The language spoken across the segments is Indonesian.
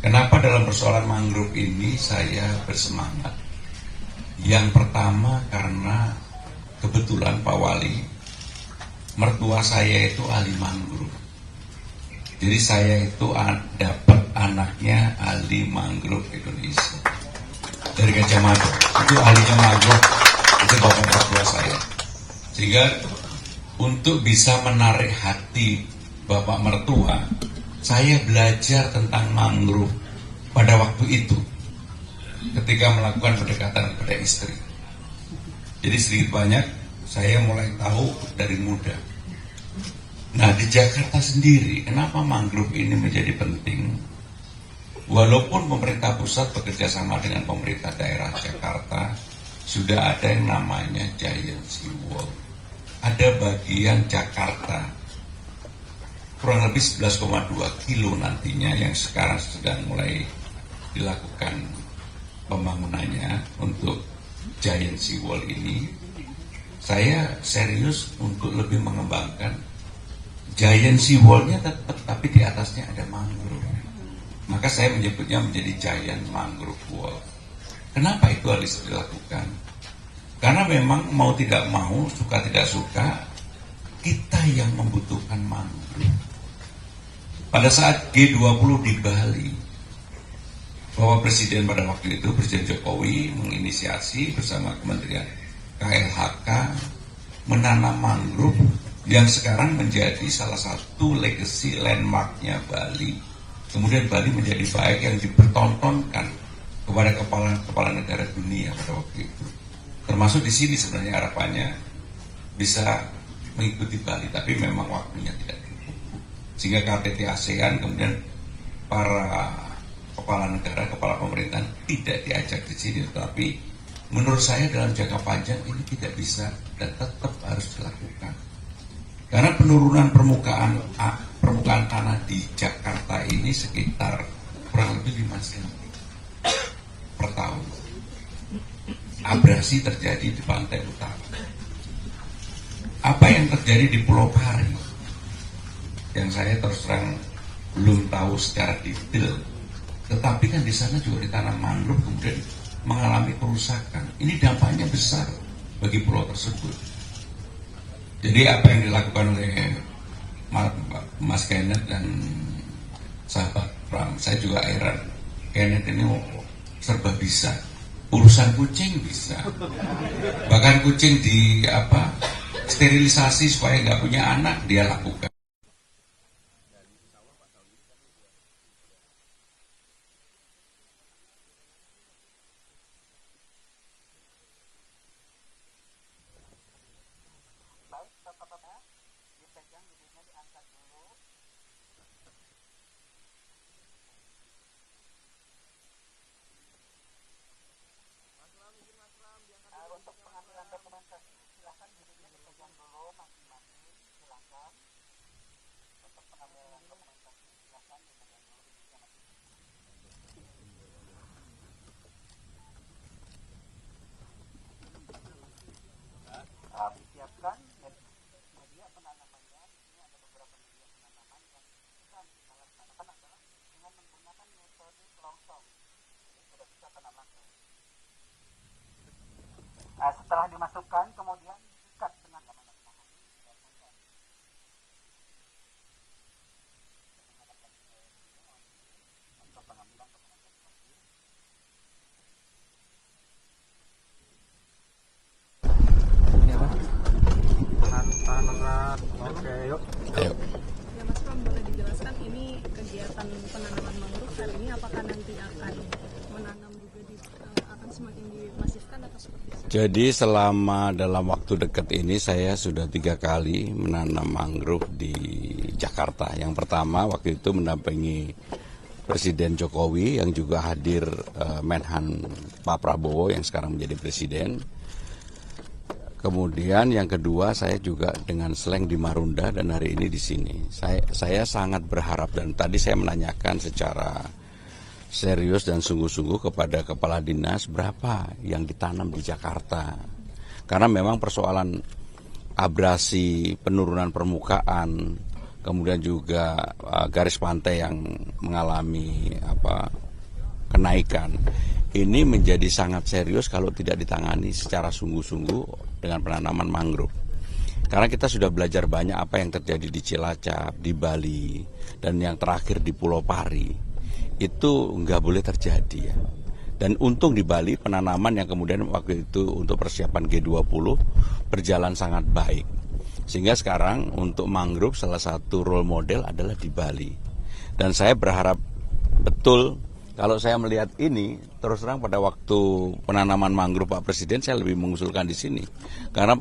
Kenapa dalam persoalan mangrove ini saya bersemangat? Yang pertama karena kebetulan Pak Wali, mertua saya itu ahli mangrove. Jadi saya itu dapat anaknya ahli mangrove Indonesia dari Gajah Mada. Itu ahlinya mangrove, itu bapak mertua saya. Sehingga untuk bisa menarik hati bapak mertua, saya belajar tentang mangrove pada waktu itu ketika melakukan pendekatan kepada istri. Jadi sedikit banyak saya mulai tahu dari muda. Nah, di Jakarta sendiri, kenapa mangrove ini menjadi penting? Walaupun pemerintah pusat bekerja sama dengan pemerintah daerah Jakarta, sudah ada yang namanya Giant Sea Wall. Ada bagian Jakarta kurang lebih 11,2 kilo nantinya yang sekarang sedang mulai dilakukan pembangunannya untuk Giant Sea Wall ini. Saya serius untuk lebih mengembangkan Giant Sea Wall-nya tetap, tapi di atasnya ada mangrove. Maka saya menyebutnya menjadi Giant Mangrove Wall. Kenapa itu harus dilakukan? Karena memang mau tidak mau, suka tidak suka, kita yang membutuhkan mangrove. Pada saat G20 di Bali, Bapak Presiden pada waktu itu, Presiden Jokowi menginisiasi bersama Kementerian KLHK menanam mangrove yang sekarang menjadi salah satu legacy landmarknya Bali. Kemudian Bali menjadi baik yang dipertontonkan kepada kepala negara dunia pada waktu itu. Termasuk di sini sebenarnya harapannya bisa mengikuti Bali, tapi memang waktunya tidak cukup. Sehingga KTT ASEAN kemudian para kepala negara, kepala pemerintahan tidak diajak di sini. Tetapi menurut saya dalam jangka panjang ini tidak bisa dan tetap harus dilakukan. Karena penurunan permukaan tanah di Jakarta ini sekitar kurang lebih 5 cm per tahun. Abrasi terjadi di pantai utara. Apa yang terjadi di Pulau Pari? Yang saya terus terang belum tahu secara detail. Tetapi kan di sana juga ditanam mangrove kemudian mengalami kerusakan. Ini dampaknya besar bagi pulau tersebut. Jadi apa yang dilakukan oleh Mas Kenneth dan sahabat Pram, saya juga heran. Kenneth ini serba bisa. Urusan kucing bisa. Bahkan kucing di sterilisasi supaya nggak punya anak dia lakukan. Untuk pengambilan dokumentasi silakan dipegang dulu masing-masing, silakan. Untuk pengambilan dokumentasi silakan dipegang dulu disiapkan media penanamannya. Ini ada beberapa media penanaman yang akan kita laksanakan adalah dengan menggunakan metode kelompok. Ini sudah bisa tanam langsung. Setelah dimasukkan kemudian diikat dengan tangan. Untuk pengambilan dokumentasi. Ini apa? Tanah. Oke, yuk. Ayo. Ya Mas Pram, boleh dijelaskan ini kegiatan penanaman mangrove hari ini apakah nanti akan menanam juga akan semakin dimasifkan atau seperti itu? Jadi selama dalam waktu dekat ini saya sudah 3 kali menanam mangrove di Jakarta. Yang pertama waktu itu mendampingi Presiden Jokowi yang juga hadir Menhan Pak Prabowo yang sekarang menjadi Presiden. Kemudian yang kedua saya juga dengan Sleng di Marunda dan hari ini di sini. Saya sangat berharap dan tadi saya menanyakan secara serius dan sungguh-sungguh kepada kepala dinas berapa yang ditanam di Jakarta. Karena memang persoalan abrasi, penurunan permukaan, kemudian juga garis pantai yang mengalami kenaikan. Ini menjadi sangat serius kalau tidak ditangani secara sungguh-sungguh dengan penanaman mangrove. Karena kita sudah belajar banyak apa yang terjadi di Cilacap, di Bali, dan yang terakhir di Pulau Pari. Itu nggak boleh terjadi ya. Dan untung di Bali penanaman yang kemudian waktu itu untuk persiapan G20 berjalan sangat baik. Sehingga sekarang untuk mangrove salah satu role model adalah di Bali. Dan saya berharap betul kalau saya melihat ini, terus terang pada waktu penanaman mangrove Pak Presiden saya lebih mengusulkan di sini. Karena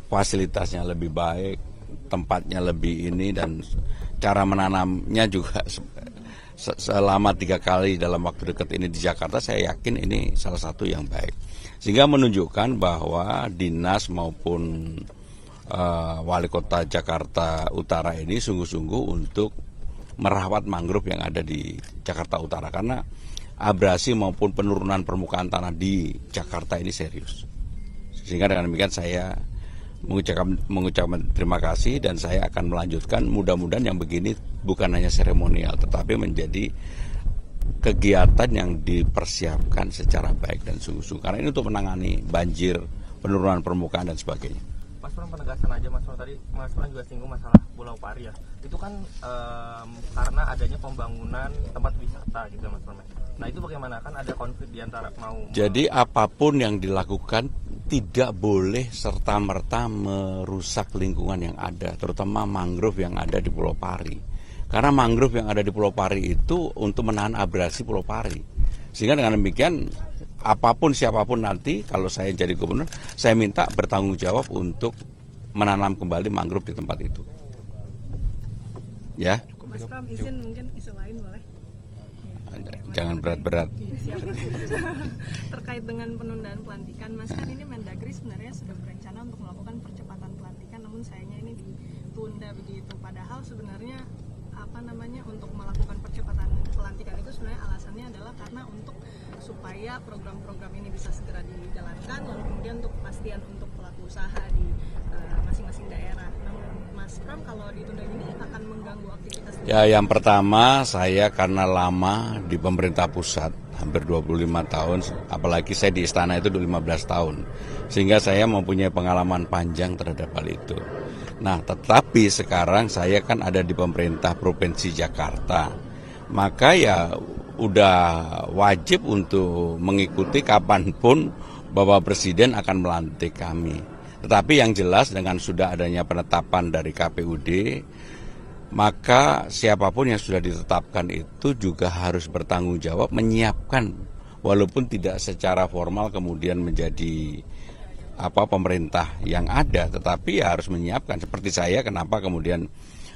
fasilitasnya lebih baik, tempatnya lebih ini, dan cara menanamnya juga selama 3 kali dalam waktu dekat ini di Jakarta, saya yakin ini salah satu yang baik. Sehingga menunjukkan bahwa dinas maupun wali kota Jakarta Utara ini sungguh-sungguh untuk merawat mangrove yang ada di Jakarta Utara. Karena abrasi maupun penurunan permukaan tanah di Jakarta ini serius. Sehingga dengan demikian saya mengucapkan terima kasih, dan saya akan melanjutkan. Mudah-mudahan yang begini bukan hanya seremonial, tetapi menjadi kegiatan yang dipersiapkan secara baik dan sungguh-sungguh. Karena ini untuk menangani banjir, penurunan permukaan dan sebagainya. Mas Pram, penegasan aja Mas Pram, tadi Mas Pram juga singgung masalah Pulau Pari ya. Itu kan karena adanya pembangunan tempat wisata gitu Mas Pram. Nah itu bagaimana, kan ada konflik diantara Jadi apapun yang dilakukan tidak boleh serta-merta merusak lingkungan yang ada, terutama mangrove yang ada di Pulau Pari. Karena mangrove yang ada di Pulau Pari itu untuk menahan abrasi Pulau Pari. Sehingga dengan demikian apapun siapapun nanti kalau saya jadi gubernur, saya minta bertanggung jawab untuk menanam kembali mangrove di tempat itu. Ya. Mas Pram, izin mungkin isu lain boleh? Jangan berat-berat. Terkait dengan penundaan pelantikan, Mas, kan ini Mendagri sebenarnya sudah berencana untuk melakukan percepatan pelantikan, namun sayangnya ini ditunda begitu. Padahal sebenarnya untuk melakukan percepatan pelantikan itu sebenarnya alasannya adalah karena untuk supaya program-program ini bisa segera dijalankan, lalu kemudian untuk kepastian untuk pelaku usaha di masing-masing daerah. Namun Mas Pram, kalau ditunda ini akan mengganggu aktivitas? Ya, yang pertama saya karena lama di pemerintah pusat, hampir 25 tahun, apalagi saya di istana itu 15 tahun. Sehingga saya mempunyai pengalaman panjang terhadap hal itu. Nah, tetapi sekarang saya kan ada di pemerintah Provinsi Jakarta. Maka ya udah wajib untuk mengikuti kapanpun Bapak Presiden akan melantik kami. Tetapi yang jelas dengan sudah adanya penetapan dari KPUD, maka siapapun yang sudah ditetapkan itu juga harus bertanggung jawab menyiapkan, walaupun tidak secara formal kemudian menjadi pemerintah yang ada, tetapi ya harus menyiapkan. Seperti saya, kenapa kemudian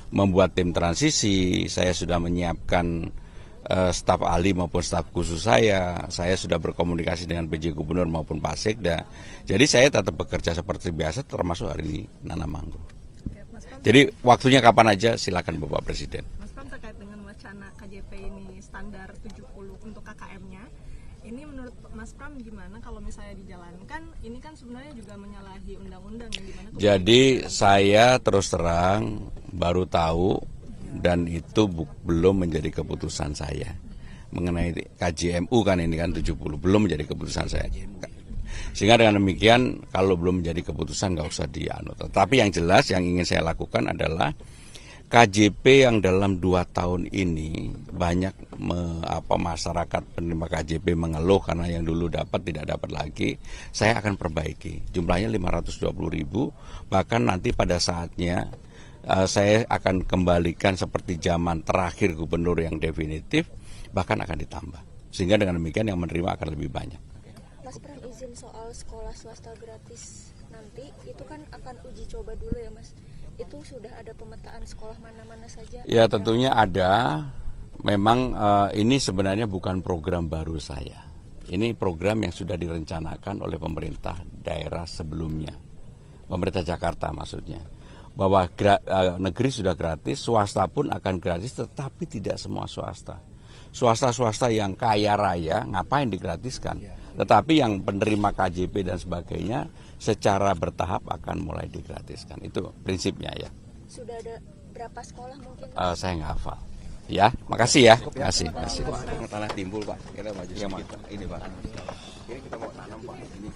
membuat tim transisi, saya sudah menyiapkan staf ahli maupun staf khusus saya sudah berkomunikasi dengan PJ Gubernur maupun Pak Sekda. Jadi saya tetap bekerja seperti biasa, termasuk hari ini nanam mangrove. Jadi waktunya kapan aja silakan Bapak Presiden. Mas Pram, terkait dengan wacana KJP ini standar 70 untuk KKM-nya, ini menurut Mas Pram gimana kalau misalnya dijalankan? Ini kan sebenarnya juga menyalahi undang-undang yang dimana. Jadi saya terus terang baru tahu, dan itu belum menjadi keputusan saya mengenai KJMU kan, ini kan 70 belum menjadi keputusan saya. Sehingga dengan demikian kalau belum menjadi keputusan nggak usah dianut. Tapi yang jelas yang ingin saya lakukan adalah KJP yang dalam 2 tahun ini banyak masyarakat penerima KJP mengeluh karena yang dulu dapat tidak dapat lagi. Saya akan perbaiki, jumlahnya 520.000, bahkan nanti pada saatnya saya akan kembalikan seperti zaman terakhir gubernur yang definitif, bahkan akan ditambah. Sehingga dengan demikian yang menerima akan lebih banyak. Mas Pram, izin soal sekolah swasta gratis nanti, itu kan akan uji coba dulu ya Mas? Itu sudah ada pemetaan sekolah mana-mana saja? Ya tentunya ada. Memang ini sebenarnya bukan program baru saya. Ini program yang sudah direncanakan oleh pemerintah daerah sebelumnya. Pemerintah Jakarta maksudnya. Bahwa negeri sudah gratis, swasta pun akan gratis, tetapi tidak semua swasta. Swasta-swasta yang kaya raya ngapain digratiskan? Tetapi yang penerima KJP dan sebagainya secara bertahap akan mulai digratiskan. Itu prinsipnya ya. Sudah ada berapa sekolah mungkin? Saya nggak hafal. Ya, makasih ya. Makasih. Tanah timbul Pak, kita maju sedikit Pak. Ini Pak, ini kita mau tanam Pak. Ini